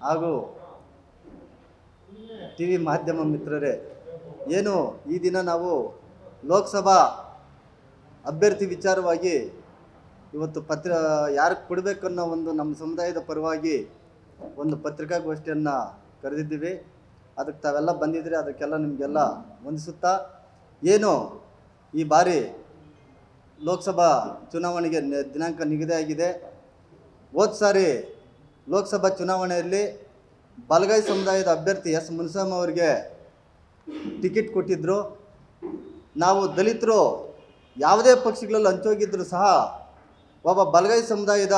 ಹಾಗೂ ಟಿವಿ ಮಾಧ್ಯಮ ಮಿತ್ರರೇ, ಏನು ಈ ದಿನ ನಾವು ಲೋಕಸಭಾ ಅಭ್ಯರ್ಥಿ ವಿಚಾರವಾಗಿ ಇವತ್ತು ಯಾರಿಗೆ ಕೊಡಬೇಕನ್ನೋ ಒಂದು ನಮ್ಮ ಸಮುದಾಯದ ಪರವಾಗಿ ಒಂದು ಪತ್ರಿಕಾಗೋಷ್ಠಿಯನ್ನು ಕರೆದಿದ್ದೀವಿ. ಅದಕ್ಕೆ ತಾವೆಲ್ಲ ಬಂದಿದ್ದೀರಿ, ಅದಕ್ಕೆಲ್ಲ ನಿಮಗೆಲ್ಲ ವಂದಿಸುತ್ತಾ, ಏನು ಈ ಬಾರಿ ಲೋಕಸಭಾ ಚುನಾವಣೆಗೆ ದಿನಾಂಕ ನಿಗದಿಯಾಗಿದೆ. ಹೋದ ಸಾರಿ ಲೋಕಸಭಾ ಚುನಾವಣೆಯಲ್ಲಿ ಬಲಗೈ ಸಮುದಾಯದ ಅಭ್ಯರ್ಥಿ ಎಸ್ ಮುನಿಸ್ವಾಮಿ ಅವರಿಗೆ ಟಿಕೆಟ್ ಕೊಟ್ಟಿದ್ದರು. ನಾವು ದಲಿತರು ಯಾವುದೇ ಪಕ್ಷಗಳಲ್ಲಿ ಹಂಚೋಗಿದ್ದರೂ ಸಹ ಒಬ್ಬ ಬಲಗೈ ಸಮುದಾಯದ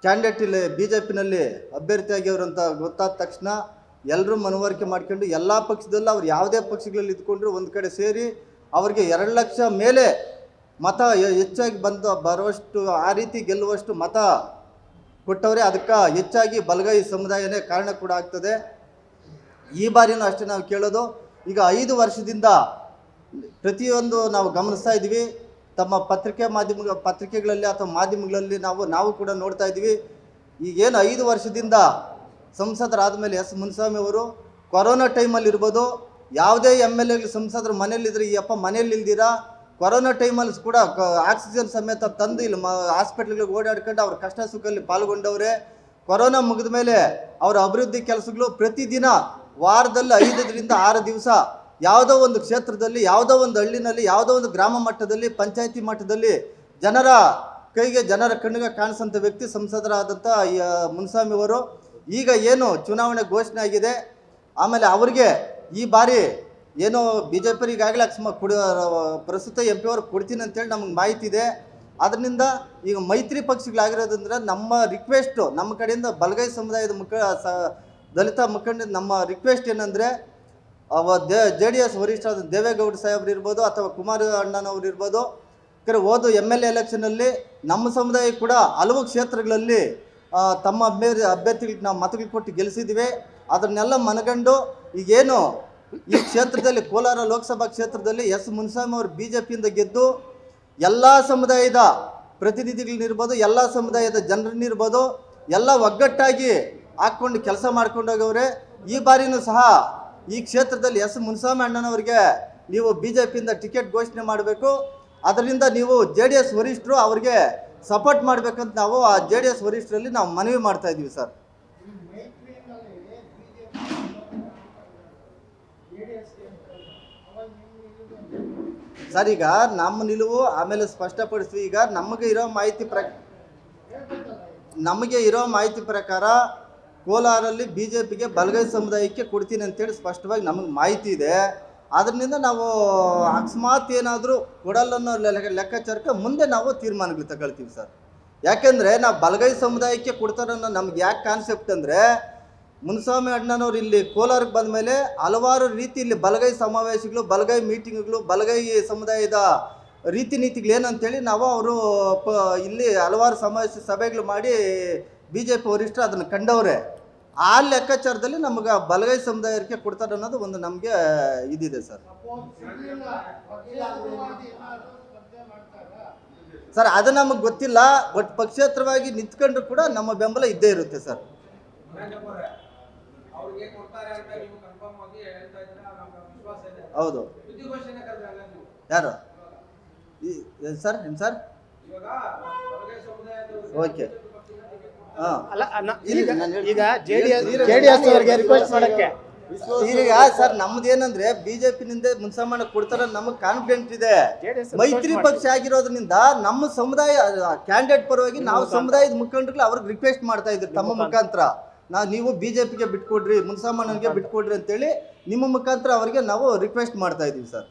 ಕ್ಯಾಂಡಿಡೇಟ್ ಇಲ್ಲಿ BJPನಲ್ಲಿ ಅಭ್ಯರ್ಥಿಯಾಗಿವರು ಅಂತ ಗೊತ್ತಾದ ತಕ್ಷಣ ಎಲ್ಲರೂ ಮನವರಿಕೆ ಮಾಡ್ಕೊಂಡು ಎಲ್ಲ ಪಕ್ಷದಲ್ಲೂ ಅವ್ರು ಯಾವುದೇ ಪಕ್ಷಗಳಲ್ಲಿ ಇದ್ಕೊಂಡ್ರು ಒಂದು ಕಡೆ ಸೇರಿ ಅವ್ರಿಗೆ 2 ಲಕ್ಷ ಮೇಲೆ ಮತ ಹೆಚ್ಚಾಗಿ ಬರುವಷ್ಟು, ಆ ರೀತಿ ಗೆಲ್ಲುವಷ್ಟು ಮತ ಕೊಟ್ಟವ್ರೆ. ಅದಕ್ಕೆ ಹೆಚ್ಚಾಗಿ ಬಲಗೈ ಸಮುದಾಯನೇ ಕಾರಣ ಕೂಡ ಆಗ್ತದೆ. ಈ ಬಾರಿನೂ ಅಷ್ಟೇ ನಾವು ಕೇಳೋದು, ಈಗ 5 ವರ್ಷದಿಂದ ಪ್ರತಿಯೊಂದು ನಾವು ಗಮನಿಸ್ತಾ ಇದ್ದೀವಿ. ತಮ್ಮ ಪತ್ರಿಕೆಗಳಲ್ಲಿ ಅಥವಾ ಮಾಧ್ಯಮಗಳಲ್ಲಿ ನಾವು ಕೂಡ ನೋಡ್ತಾ ಇದ್ದೀವಿ. ಈಗೇನು 5 ವರ್ಷದಿಂದ ಸಂಸದರಾದ ಮೇಲೆ ಎಸ್ ಮುನಿಸ್ವಾಮಿ ಅವರು ಕೊರೋನಾ ಟೈಮಲ್ಲಿ ಇರ್ಬೋದು, ಯಾವುದೇ MLA ಸಂಸದರು ಮನೇಲಿದ್ರೆ ಈ ಅಪ್ಪ ಮನೇಲಿ ಇಲ್ದಿರಾ ಕೊರೋನಾ ಟೈಮಲ್ಲಿ ಕೂಡ ಆಕ್ಸಿಜನ್ ಸಮೇತ ತಂದು ಇಲ್ಲಿ ಹಾಸ್ಪಿಟ್ಲ್ಗಳಿಗೆ ಓಡಾಡ್ಕೊಂಡು ಅವ್ರ ಕಷ್ಟ ಸುಖದಲ್ಲಿ ಪಾಲ್ಗೊಂಡವ್ರೆ. ಕೊರೋನಾ ಮುಗಿದ ಮೇಲೆ ಅವರ ಅಭಿವೃದ್ಧಿ ಕೆಲಸಗಳು ಪ್ರತಿದಿನ ವಾರದಲ್ಲಿ 5ರಿಂದ 6 ದಿವಸ ಯಾವುದೋ ಒಂದು ಕ್ಷೇತ್ರದಲ್ಲಿ, ಯಾವುದೋ ಒಂದು ಹಳ್ಳಿನಲ್ಲಿ, ಯಾವುದೋ ಒಂದು ಗ್ರಾಮ ಮಟ್ಟದಲ್ಲಿ, ಪಂಚಾಯತಿ ಮಟ್ಟದಲ್ಲಿ ಜನರ ಕೈಗೆ, ಜನರ ಕಣ್ಣಿಗೆ ಕಾಣಿಸೋಂಥ ವ್ಯಕ್ತಿ ಸಂಸದರಾದಂಥ ಮುನಿಸ್ವಾಮಿ ಅವರು. ಈಗ ಏನು ಚುನಾವಣೆ ಘೋಷಣೆ ಆಗಿದೆ, ಆಮೇಲೆ ಅವ್ರಿಗೆ ಈ ಬಾರಿ ಏನೋ BJP ಈಗಾಗಲೇ ಪ್ರಸ್ತುತ MP ಅವ್ರು ಕೊಡ್ತೀನಿ ಅಂತೇಳಿ ನಮಗೆ ಮಾಹಿತಿ ಇದೆ. ಅದರಿಂದ ಈಗ ಮೈತ್ರಿ ಪಕ್ಷಗಳಾಗಿರೋದಂದ್ರೆ ನಮ್ಮ ರಿಕ್ವೆಸ್ಟು, ನಮ್ಮ ಕಡೆಯಿಂದ ಬಲಗೈ ಸಮುದಾಯದ ದಲಿತ ಮುಖಂಡ ನಮ್ಮ ರಿಕ್ವೆಸ್ಟ್ ಏನಂದರೆ, JDS ವರಿಷ್ಠರಾದ ದೇವೇಗೌಡ ಸಾಹೇಬ್ರು ಇರ್ಬೋದು ಅಥವಾ ಕುಮಾರ ಅಣ್ಣನವ್ರು ಇರ್ಬೋದು, ಹೋದ MLA ಎಲೆಕ್ಷನಲ್ಲಿ ನಮ್ಮ ಸಮುದಾಯ ಕೂಡ ಹಲವು ಕ್ಷೇತ್ರಗಳಲ್ಲಿ ತಮ್ಮ ಅಭ್ಯರ್ಥಿಗಳಿಗೆ ನಾವು ಮತಗಳು ಕೊಟ್ಟು ಗೆಲ್ಲಿಸಿದ್ದೀವಿ. ಅದನ್ನೆಲ್ಲ ಮನಗಂಡು ಈಗೇನು ಈ ಕ್ಷೇತ್ರದಲ್ಲಿ ಕೋಲಾರ ಲೋಕಸಭಾ ಕ್ಷೇತ್ರದಲ್ಲಿ ಎಸ್ ಮುನಿಸ್ವಾಮಿ ಅವರು BJPಯಿಂದ ಗೆದ್ದು ಎಲ್ಲ ಸಮುದಾಯದ ಪ್ರತಿನಿಧಿಗಳನ್ನಿರ್ಬೋದು, ಎಲ್ಲ ಸಮುದಾಯದ ಜನರನ್ನಿರ್ಬೋದು, ಎಲ್ಲ ಒಗ್ಗಟ್ಟಾಗಿ ಹಾಕ್ಕೊಂಡು ಕೆಲಸ ಮಾಡ್ಕೊಂಡು ಹೋಗವ್ರೆ. ಈ ಬಾರಿನೂ ಸಹ ಈ ಕ್ಷೇತ್ರದಲ್ಲಿ ಎಸ್ ಮುನಿಸ್ವಾಮಿ ಅಣ್ಣನವರಿಗೆ ನೀವು BJPಯಿಂದ ಟಿಕೆಟ್ ಘೋಷಣೆ ಮಾಡಬೇಕು. ಅದರಿಂದ ನೀವು JDS ವರಿಷ್ಠರು ಅವ್ರಿಗೆ ಸಪೋರ್ಟ್ ಮಾಡಬೇಕಂತ ನಾವು ಆ JDS ವರಿಷ್ಠರಲ್ಲಿ ನಾವು ಮನವಿ ಮಾಡ್ತಾ ಇದ್ದೀವಿ ಸರ್. ಸರ್, ಈಗ ನಮ್ಮ ನಿಲುವು ಆಮೇಲೆ ಸ್ಪಷ್ಟಪಡಿಸ್ತೀವಿ. ಈಗ ನಮಗೆ ಇರೋ ಮಾಹಿತಿ ಪ್ರಕಾರ ಕೋಲಾರಲ್ಲಿ BJPಗೆ ಬಲಗೈ ಸಮುದಾಯಕ್ಕೆ ಕೊಡ್ತೀನಿ ಅಂತೇಳಿ ಸ್ಪಷ್ಟವಾಗಿ ನಮಗೆ ಮಾಹಿತಿ ಇದೆ. ಅದರಿಂದ ನಾವು ಅಕಸ್ಮಾತ್ ಏನಾದರೂ ಕೊಡಲ್ಲನ್ನೋ ಲೆಕ್ಕಾಚಾರಕ್ಕೆ ಮುಂದೆ ನಾವು ತೀರ್ಮಾನಗಳು ತಗೊಳ್ತೀವಿ ಸರ್. ಯಾಕೆಂದರೆ ನಾವು ಬಲಗೈ ಸಮುದಾಯಕ್ಕೆ ಕೊಡ್ತಾರನ್ನೋ ನಮ್ಗೆ ಯಾಕೆ ಕಾನ್ಸೆಪ್ಟ್ ಅಂದರೆ, ಮುನಿಸ್ವಾಮಿ ಅಣ್ಣನವ್ರು ಇಲ್ಲಿ ಕೋಲಾರಕ್ಕೆ ಬಂದ ಮೇಲೆ ಹಲವಾರು ರೀತಿ ಇಲ್ಲಿ ಬಲಗೈ ಸಮಾವೇಶಗಳು, ಬಲಗೈ ಮೀಟಿಂಗ್ಗಳು, ಬಲಗೈ ಸಮುದಾಯದ ರೀತಿ ನೀತಿಗಳು ಏನಂತೇಳಿ ನಾವು ಅವರು ಇಲ್ಲಿ ಹಲವಾರು ಸಭೆಗಳು ಮಾಡಿ BJP ವರಿಷ್ಠರು ಅದನ್ನು ಕಂಡವ್ರೆ. ಆ ಲೆಕ್ಕಾಚಾರದಲ್ಲಿ ನಮಗೆ ಬಲಗೈ ಸಮುದಾಯಕ್ಕೆ ಕೊಡ್ತಾರೆ ಅನ್ನೋದು ಒಂದು ನಮಗೆ ಇದಿದೆ ಸರ್. ಸರ್, ಅದು ನಮಗೆ ಗೊತ್ತಿಲ್ಲ. ಬಟ್ ಪಕ್ಷೇತರವಾಗಿ ನಿಂತ್ಕೊಂಡ್ರು ಕೂಡ ನಮ್ಮ ಬೆಂಬಲ ಇದ್ದೇ ಇರುತ್ತೆ ಸರ್. ಹೌದು. ಯಾರು ಸರ್? ಏನು ಸರ್? ಓಕೆ. ಈಗ ಸರ್ ನಮ್ದೇನಂದ್ರೆ BJPನಿಂದ ಮುನಿಸ್ವಾಮಿ ಕೊಡ್ತಾರ ನಮಗೆ ಕಾನ್ಫಿಡೆಂಟ್ ಇದೆ. ಮೈತ್ರಿ ಪಕ್ಷ ಆಗಿರೋದ್ರಿಂದ ನಮ್ಮ ಸಮುದಾಯ ಕ್ಯಾಂಡಿಡೇಟ್ ಪರವಾಗಿ ನಾವು ಸಮುದಾಯದ ಮುಖಂಡರುಗಳು ಅವ್ರಿಗೆ ರಿಕ್ವೆಸ್ಟ್ ಮಾಡ್ತಾ ಇದ್ರಿ ತಮ್ಮ ಮುಖಾಂತರ, ನೀವು BJPಗೆ ಬಿಟ್ಕೊಡ್ರಿ, ಮುನಿಸ್ವಾಮಿ ಬಿಟ್ಕೊಡ್ರಿ ಅಂತೇಳಿ ನಿಮ್ಮ ಮುಖಾಂತರ ಅವರಿಗೆ ನಾವು ರಿಕ್ವೆಸ್ಟ್ ಮಾಡ್ತಾ ಇದೀವಿ ಸರ್.